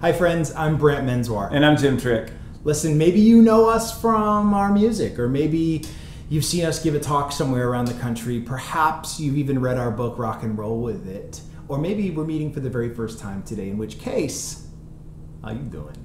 Hi friends, I'm Brant Menswar. And I'm Jim Trick. Listen, maybe you know us from our music, or maybe you've seen us give a talk somewhere around the country. Perhaps you've even read our book, Rock and Roll With It. Or maybe we're meeting for the very first time today, in which case, how you doing?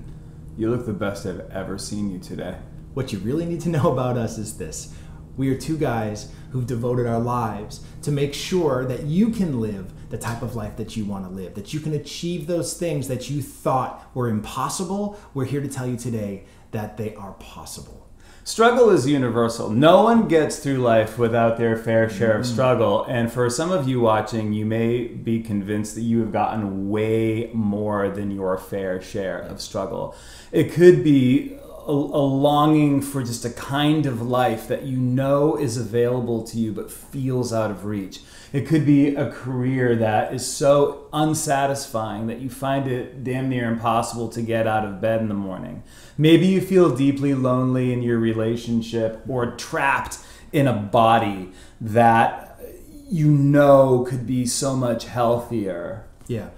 You look the best I've ever seen you today. What you really need to know about us is this. We are two guys who've devoted our lives to make sure that you can live the type of life that you want to live, that you can achieve those things that you thought were impossible. We're here to tell you today that they are possible. Struggle is universal. No one gets through life without their fair share of struggle. And for some of you watching, you may be convinced that you have gotten way more than your fair share of struggle. It could be a longing for just a kind of life that you know is available to you but feels out of reach. It could be a career that is so unsatisfying that you find it damn near impossible to get out of bed in the morning. Maybe you feel deeply lonely in your relationship or trapped in a body that you know could be so much healthier. Yeah,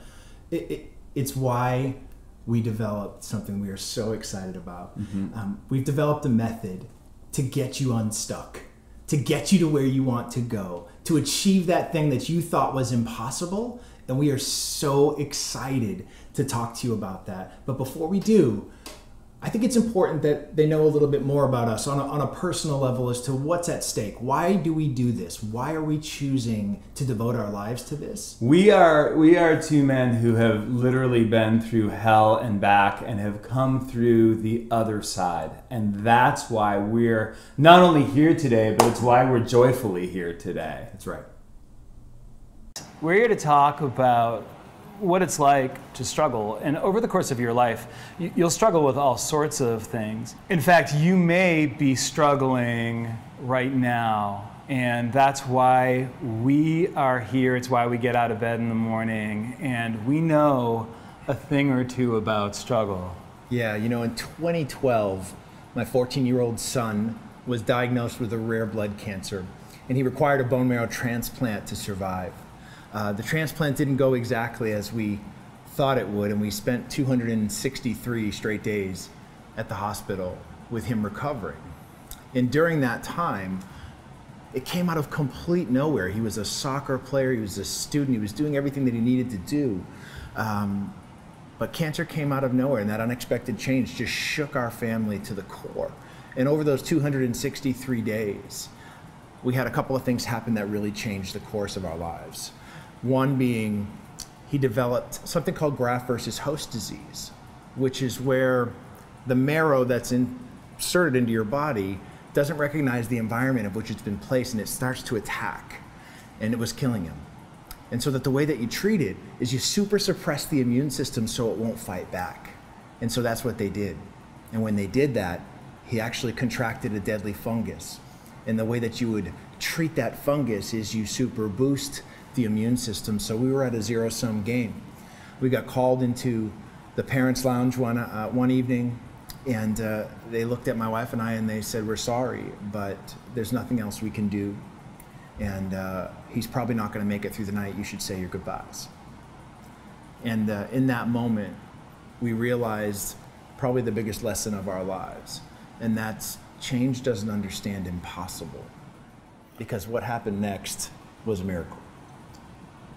it's why we developed something we are so excited about. We've developed a method to get you unstuck, to get you to where you want to go, to achieve that thing that you thought was impossible. And we are so excited to talk to you about that. But before we do, I think it's important that they know a little bit more about us on a personal level as to what's at stake. Why do we do this? Why are we choosing to devote our lives to this? We are two men who have literally been through hell and back and have come through the other side. And that's why we're not only here today, but it's why we're joyfully here today. That's right. We're here to talk about what it's like to struggle. And over the course of your life, you'll struggle with all sorts of things. In fact, you may be struggling right now. And that's why we are here. It's why we get out of bed in the morning. And we know a thing or two about struggle. Yeah, you know, in 2012, my 14-year-old son was diagnosed with a rare blood cancer, and he required a bone marrow transplant to survive. The transplant didn't go exactly as we thought it would, and we spent 263 straight days at the hospital with him recovering. And during that time, it came out of complete nowhere. He was a soccer player, he was a student, he was doing everything that he needed to do. But cancer came out of nowhere, and that unexpected change just shook our family to the core. And over those 263 days, we had a couple of things happen that really changed the course of our lives. One being, he developed something called graft versus host disease, which is where the marrow that's inserted into your body doesn't recognize the environment of which it's been placed, and it starts to attack, and it was killing him. And so that the way that you treat it is you super suppress the immune system so it won't fight back. And so that's what they did. And when they did that, he actually contracted a deadly fungus. And the way that you would treat that fungus is you super boost the immune system. So we were at a zero-sum game. We got called into the parents' lounge one evening, and they looked at my wife and I and they said, "We're sorry, but there's nothing else we can do. And he's probably not going to make it through the night. You should say your goodbyes." And in that moment, we realized probably the biggest lesson of our lives, and that's change doesn't understand impossible, because what happened next was a miracle.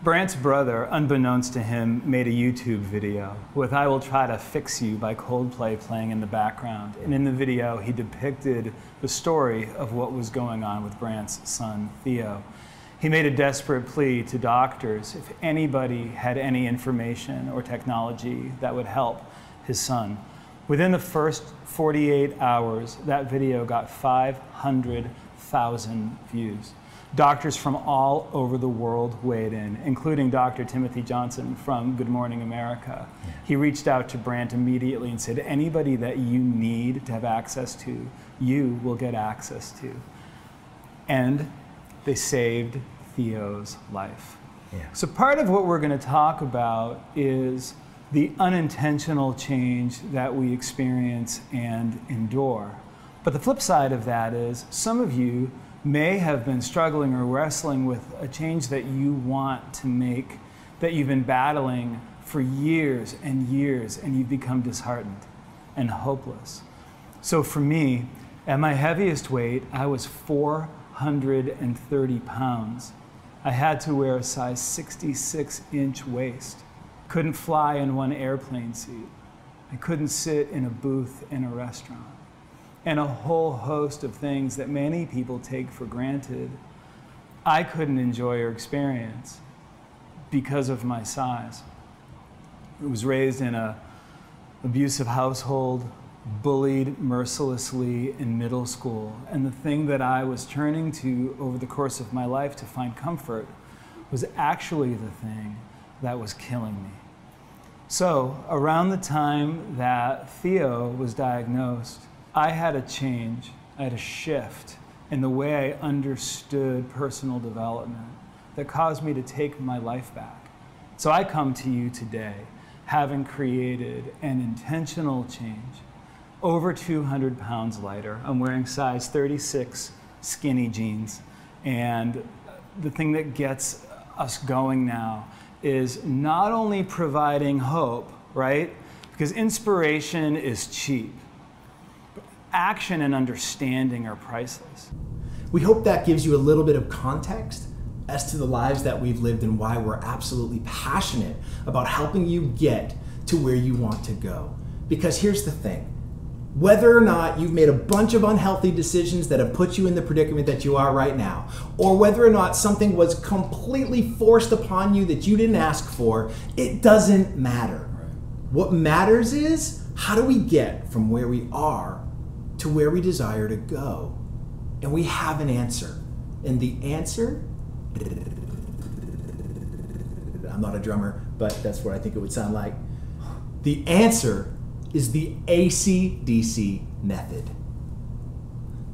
Brant's brother, unbeknownst to him, made a YouTube video with "I Will Try to Fix You" by Coldplay playing in the background. And in the video, he depicted the story of what was going on with Brant's son, Theo. He made a desperate plea to doctors if anybody had any information or technology that would help his son. Within the first 48 hours, that video got 500,000 views. Doctors from all over the world weighed in, including Dr. Timothy Johnson from Good Morning America. He reached out to Brant immediately and said, "Anybody that you need to have access to, you will get access to." And they saved Theo's life. Yeah. So part of what we're going to talk about is the unintentional change that we experience and endure. But the flip side of that is some of you may have been struggling or wrestling with a change that you want to make, that you've been battling for years and years, and you've become disheartened and hopeless. So for me, at my heaviest weight, I was 430 pounds. I had to wear a size 66-inch waist. Couldn't fly in one airplane seat. I couldn't sit in a booth in a restaurant. And a whole host of things that many people take for granted, I couldn't enjoy or experience because of my size. I was raised in an abusive household, bullied mercilessly in middle school, and the thing that I was turning to over the course of my life to find comfort was actually the thing that was killing me. So around the time that Theo was diagnosed, I had a change, I had a shift in the way I understood personal development that caused me to take my life back. So I come to you today having created an intentional change. Over 200 pounds lighter. I'm wearing size 36 skinny jeans. And the thing that gets us going now is not only providing hope, right? Because inspiration is cheap. But action and understanding are priceless. We hope that gives you a little bit of context as to the lives that we've lived and why we're absolutely passionate about helping you get to where you want to go. Because here's the thing. Whether or not you've made a bunch of unhealthy decisions that have put you in the predicament that you are right now, or whether or not something was completely forced upon you that you didn't ask for, it doesn't matter. What matters is, how do we get from where we are to where we desire to go? And we have an answer. And the answer, I'm not a drummer, but that's what I think it would sound like. The answer is the ACDC method.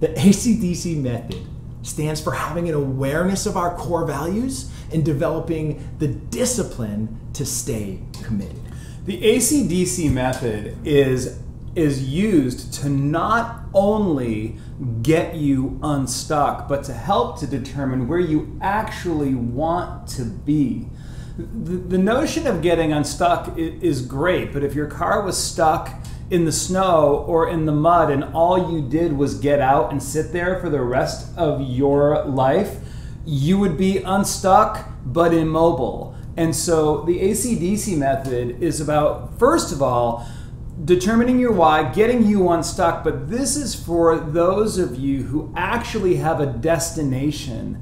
The ACDC method stands for having an awareness of our core values and developing the discipline to stay committed. The ACDC method is used to not only get you unstuck, but to help to determine where you actually want to be. The notion of getting unstuck is great, but if your car was stuck in the snow or in the mud and all you did was get out and sit there for the rest of your life, you would be unstuck but immobile. And so the ACDC method is about, first of all, determining your why, getting you unstuck, but this is for those of you who actually have a destination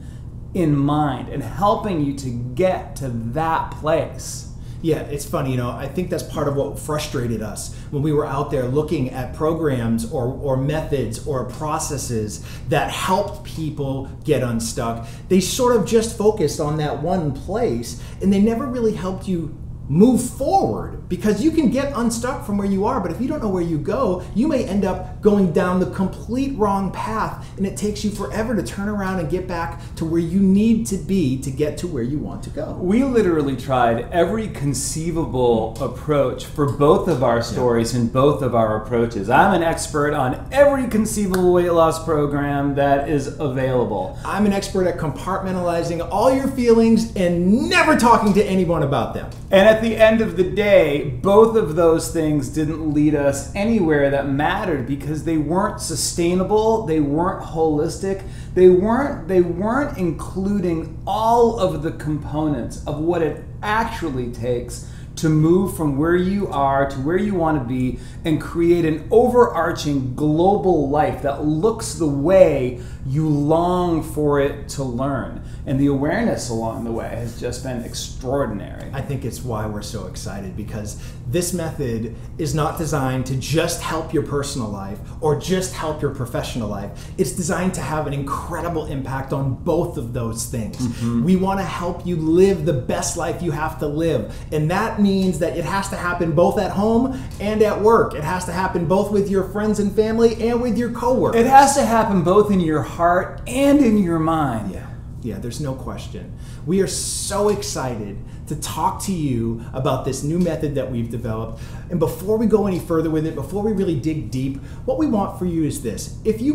in mind and helping you to get to that place. Yeah, it's funny, I think that's part of what frustrated us when we were out there looking at programs or methods or processes that helped people get unstuck. They sort of just focused on that one place and they never really helped you move forward, because you can get unstuck from where you are, but if you don't know where you go, you may end up going down the complete wrong path, and it takes you forever to turn around and get back to where you need to be to get to where you want to go. We literally tried every conceivable approach for both of our stories and both of our approaches. I'm an expert on every conceivable weight loss program that is available. I'm an expert at compartmentalizing all your feelings and never talking to anyone about them. And at the end of the day, both of those things didn't lead us anywhere that mattered because they weren't sustainable, they weren't holistic, they weren't including all of the components of what it actually takes to move from where you are to where you want to be and create an overarching global life that looks the way you long for it to learn. And the awareness along the way has just been extraordinary. I think it's why we're so excited, because this method is not designed to just help your personal life or just help your professional life. It's designed to have an incredible impact on both of those things. Mm-hmm. We want to help you live the best life you have to live. And that means that it has to happen both at home and at work. It has to happen both with your friends and family and with your coworkers. It has to happen both in your heart and in your mind. Yeah, there's no question. We are so excited to talk to you about this new method that we've developed. And before we go any further with it, before we really dig deep, what we want for you is this. If you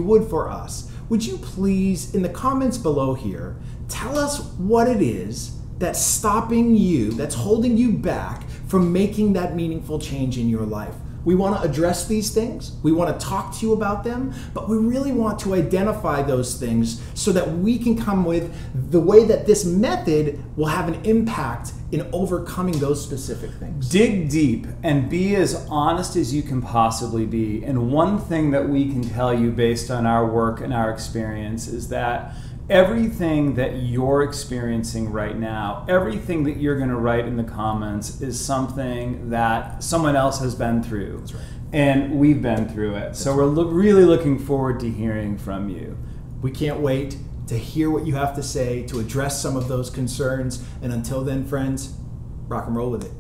would for us, would you please, in the comments below here, tell us what it is that's stopping you, that's holding you back from making that meaningful change in your life? We want to address these things. We want to talk to you about them, but we really want to identify those things so that we can come with the way that this method will have an impact in overcoming those specific things. Dig deep and be as honest as you can possibly be. And one thing that we can tell you based on our work and our experience is that everything that you're experiencing right now, everything that you're going to write in the comments is something that someone else has been through. That's right. And we've been through it. So we're really looking forward to hearing from you. We can't wait to hear what you have to say, to address some of those concerns. And until then, friends, rock and roll with it.